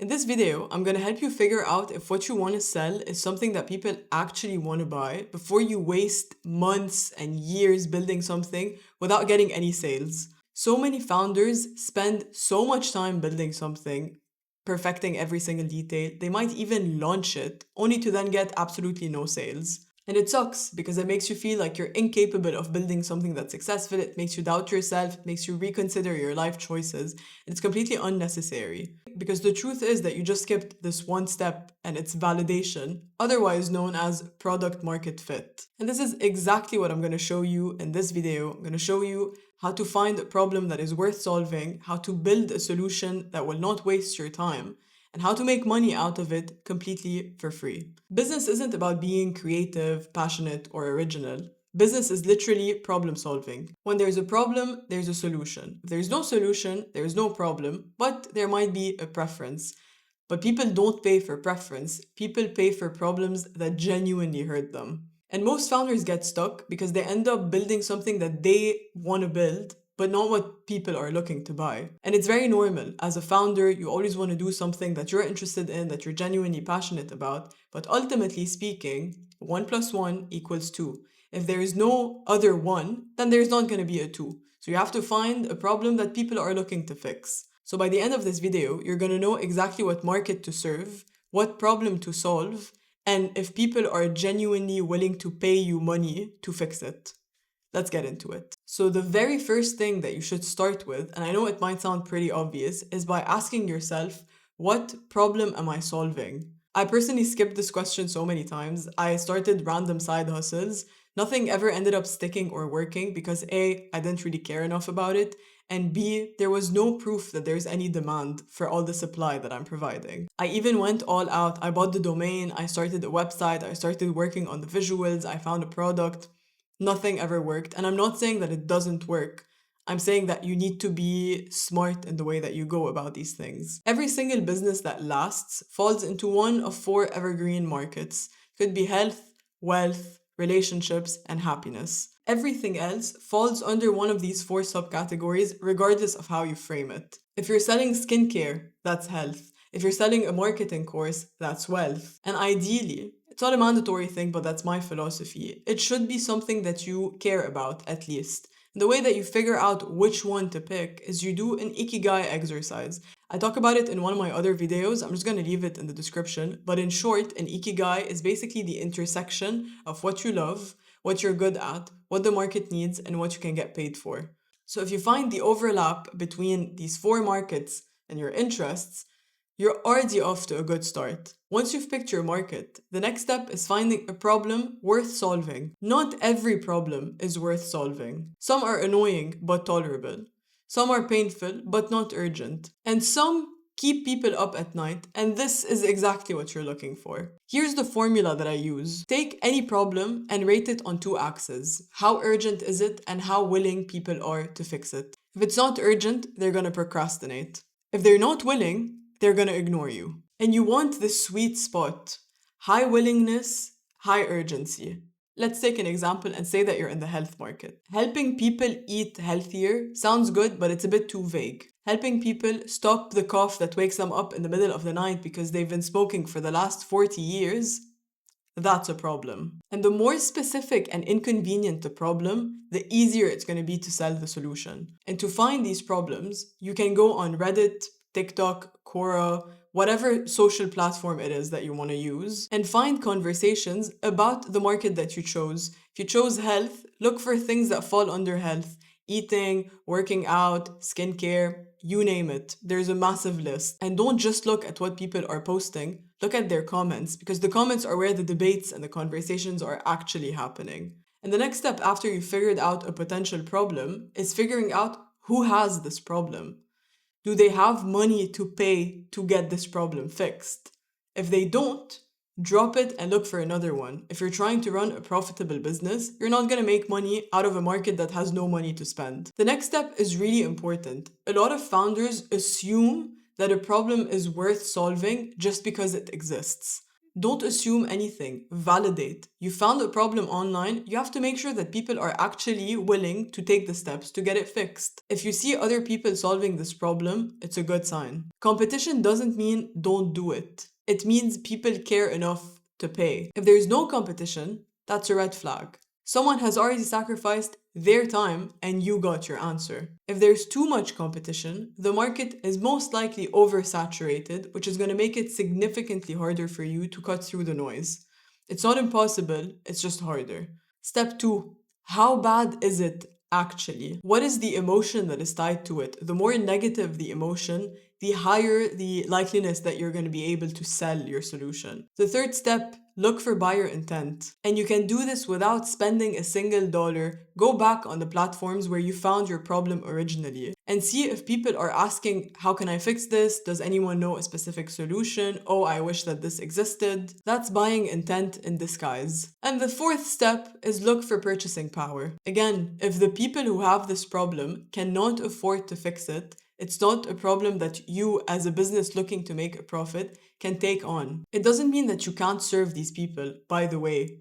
In this video, I'm going to help you figure out if what you want to sell is something that people actually want to buy before you waste months and years building something without getting any sales. So many founders spend so much time building something, perfecting every single detail. They might even launch it only to then get absolutely no sales. And it sucks because it makes you feel like you're incapable of building something that's successful. It makes you doubt yourself. It makes you reconsider your life choices. It's completely unnecessary because the truth is that you just skipped this one step and it's validation, otherwise known as product market fit. And this is exactly what I'm going to show you in this video. I'm going to show you how to find a problem that is worth solving, how to build a solution that will not waste your time, and how to make money out of it completely for free. Business isn't about being creative, passionate, or original. Business is literally problem solving. When there's a problem, there's a solution. If there's no solution, there's no problem, but there might be a preference. But people don't pay for preference. People pay for problems that genuinely hurt them. And most founders get stuck because they end up building something that they want to build, but not what people are looking to buy. And it's very normal. As a founder, you always want to do something that you're interested in, that you're genuinely passionate about. But ultimately speaking, 1 plus 1 equals 2. If there is no other 1, then there's not going to be a 2. So you have to find a problem that people are looking to fix. So by the end of this video, you're going to know exactly what market to serve, what problem to solve, and if people are genuinely willing to pay you money to fix it. Let's get into it. So the very first thing that you should start with, and I know it might sound pretty obvious, is by asking yourself, what problem am I solving? I personally skipped this question so many times. I started random side hustles. Nothing ever ended up sticking or working because A, I didn't really care enough about it, and B, there was no proof that there's any demand for all the supply that I'm providing. I even went all out. I bought the domain, I started a website, I started working on the visuals, I found a product. Nothing ever worked. And I'm not saying that it doesn't work. I'm saying that you need to be smart in the way that you go about these things. Every single business that lasts falls into one of 4 evergreen markets. It could be health, wealth, relationships, and happiness. Everything else falls under one of these 4 subcategories, regardless of how you frame it. If you're selling skincare, that's health. If you're selling a marketing course, that's wealth. And ideally, it's not a mandatory thing, but that's my philosophy. It should be something that you care about, at least. The way that you figure out which one to pick is you do an Ikigai exercise. I talk about it in one of my other videos. I'm just going to leave it in the description. But in short, an Ikigai is basically the intersection of what you love, what you're good at, what the market needs, and what you can get paid for. So if you find the overlap between these 4 markets and your interests, you're already off to a good start. Once you've picked your market, the next step is finding a problem worth solving. Not every problem is worth solving. Some are annoying but tolerable. Some are painful but not urgent. And some keep people up at night, and this is exactly what you're looking for. Here's the formula that I use. Take any problem and rate it on 2 axes. How urgent is it and how willing people are to fix it? If it's not urgent, they're gonna procrastinate. If they're not willing, they're gonna ignore you. And you want this sweet spot. High willingness, high urgency. Let's take an example and say that you're in the health market. Helping people eat healthier sounds good, but it's a bit too vague. Helping people stop the cough that wakes them up in the middle of the night because they've been smoking for the last 40 years, that's a problem. And the more specific and inconvenient the problem, the easier it's going to be to sell the solution. And to find these problems, you can go on Reddit, TikTok, Quora, whatever social platform it is that you want to use, and find conversations about the market that you chose. If you chose health, look for things that fall under health. Eating, working out, skincare, you name it. There's a massive list. And don't just look at what people are posting, look at their comments, because the comments are where the debates and the conversations are actually happening. And the next step after you've figured out a potential problem is figuring out who has this problem. Do they have money to pay to get this problem fixed? If they don't, drop it and look for another one. If you're trying to run a profitable business, you're not going to make money out of a market that has no money to spend. The next step is really important. A lot of founders assume that a problem is worth solving just because it exists. Don't assume anything. Validate. You found a problem online, you have to make sure that people are actually willing to take the steps to get it fixed. If you see other people solving this problem, it's a good sign. Competition doesn't mean don't do it. It means people care enough to pay. If there's no competition, that's a red flag. Someone has already sacrificed their time and you got your answer. If there's too much competition, the market is most likely oversaturated, which is going to make it significantly harder for you to cut through the noise. It's not impossible, it's just harder. Step 2. How bad is it actually? What is the emotion that is tied to it? The more negative the emotion, the higher the likeliness that you're going to be able to sell your solution. The third step, look for buyer intent. And you can do this without spending a single dollar. Go back on the platforms where you found your problem originally and see if people are asking, how can I fix this? Does anyone know a specific solution? Oh, I wish that this existed. That's buying intent in disguise. And the fourth step is look for purchasing power. Again, if the people who have this problem cannot afford to fix it, it's not a problem that you, as a business looking to make a profit, can take on. It doesn't mean that you can't serve these people, by the way.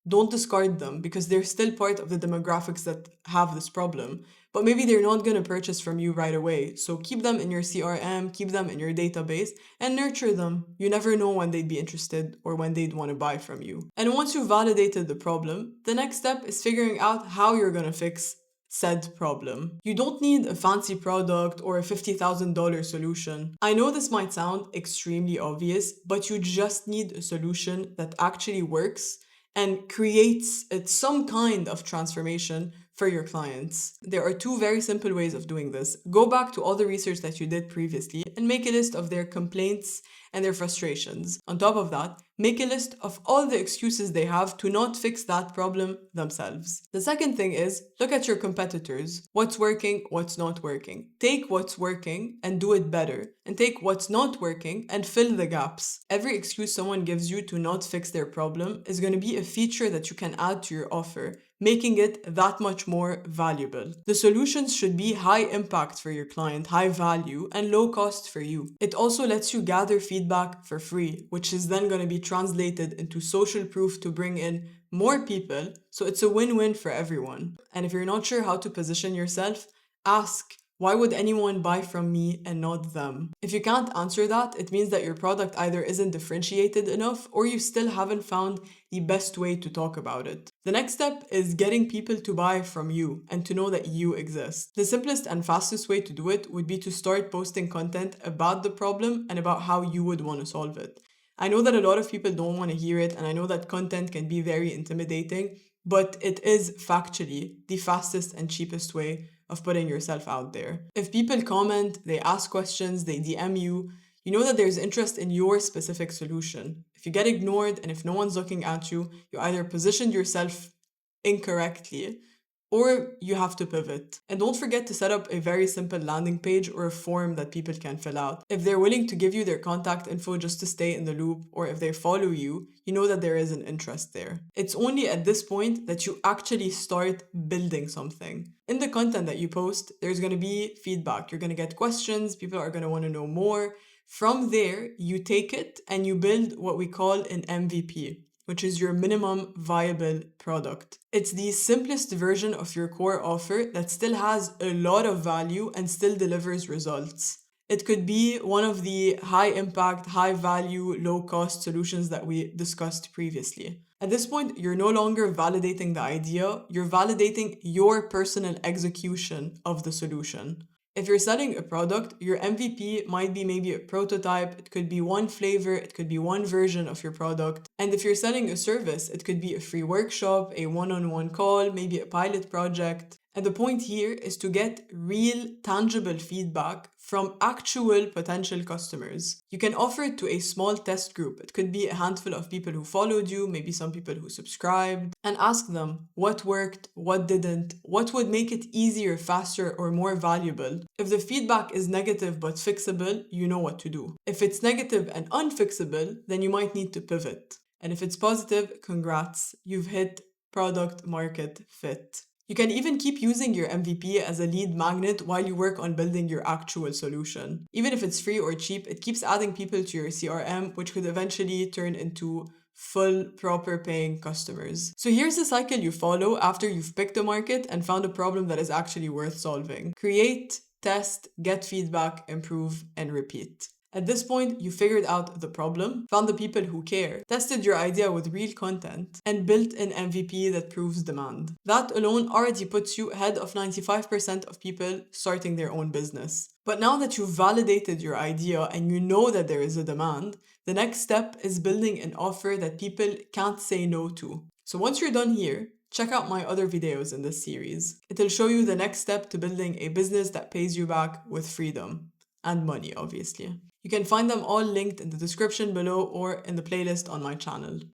Don't discard them because they're still part of the demographics that have this problem. But maybe they're not going to purchase from you right away. So keep them in your CRM, keep them in your database, and nurture them. You never know when they'd be interested or when they'd want to buy from you. And once you've validated the problem, the next step is figuring out how you're going to fix said problem. You don't need a fancy product or a $50,000 solution. I know this might sound extremely obvious, but you just need a solution that actually works and creates some kind of transformation for your clients. There are two very simple ways of doing this. Go back to all the research that you did previously and make a list of their complaints and their frustrations. On top of that, make a list of all the excuses they have to not fix that problem themselves. The second thing is look at your competitors. What's working, what's not working. Take what's working and do it better, and take what's not working and fill the gaps. Every excuse someone gives you to not fix their problem is going to be a feature that you can add to your offer, making it that much more valuable. The solutions should be high impact for your client, high value, and low cost for you. It also lets you gather feedback for free, which is then going to be translated into social proof to bring in more people, so it's a win-win for everyone. And if you're not sure how to position yourself, ask, why would anyone buy from me and not them? If you can't answer that, it means that your product either isn't differentiated enough or you still haven't found the best way to talk about it. The next step is getting people to buy from you and to know that you exist. The simplest and fastest way to do it would be to start posting content about the problem and about how you would want to solve it. I know that a lot of people don't want to hear it, and I know that content can be very intimidating, but it is factually the fastest and cheapest way of putting yourself out there. If people comment, they ask questions, they DM you, you know that there's interest in your specific solution. If you get ignored and if no one's looking at you, you either positioned yourself incorrectly or you have to pivot. And don't forget to set up a very simple landing page or a form that people can fill out. If they're willing to give you their contact info just to stay in the loop, or if they follow you, you know that there is an interest there. It's only at this point that you actually start building something. In the content that you post, there's going to be feedback. You're going to get questions, people are going to want to know more. From there, you take it and you build what we call an MVP, which is your minimum viable product. It's the simplest version of your core offer that still has a lot of value and still delivers results. It could be one of the high impact, high value, low cost solutions that we discussed previously. At this point, you're no longer validating the idea, you're validating your personal execution of the solution. If you're selling a product, your MVP might be maybe a prototype, it could be one flavor, it could be one version of your product. And if you're selling a service, it could be a free workshop, a one-on-one call, maybe a pilot project. And the point here is to get real, tangible feedback from actual potential customers. You can offer it to a small test group. It could be a handful of people who followed you, maybe some people who subscribed, and ask them what worked, what didn't, what would make it easier, faster, or more valuable. If the feedback is negative but fixable, you know what to do. If it's negative and unfixable, then you might need to pivot. And if it's positive, congrats, you've hit product market fit. You can even keep using your MVP as a lead magnet while you work on building your actual solution. Even if it's free or cheap, it keeps adding people to your CRM, which could eventually turn into full, proper paying customers. So here's the cycle you follow after you've picked a market and found a problem that is actually worth solving. Create, test, get feedback, improve, and repeat. At this point, you figured out the problem, found the people who care, tested your idea with real content, and built an MVP that proves demand. That alone already puts you ahead of 95% of people starting their own business. But now that you've validated your idea and you know that there is a demand, the next step is building an offer that people can't say no to. So once you're done here, check out my other videos in this series. It'll show you the next step to building a business that pays you back with freedom. And money, obviously. You can find them all linked in the description below or in the playlist on my channel.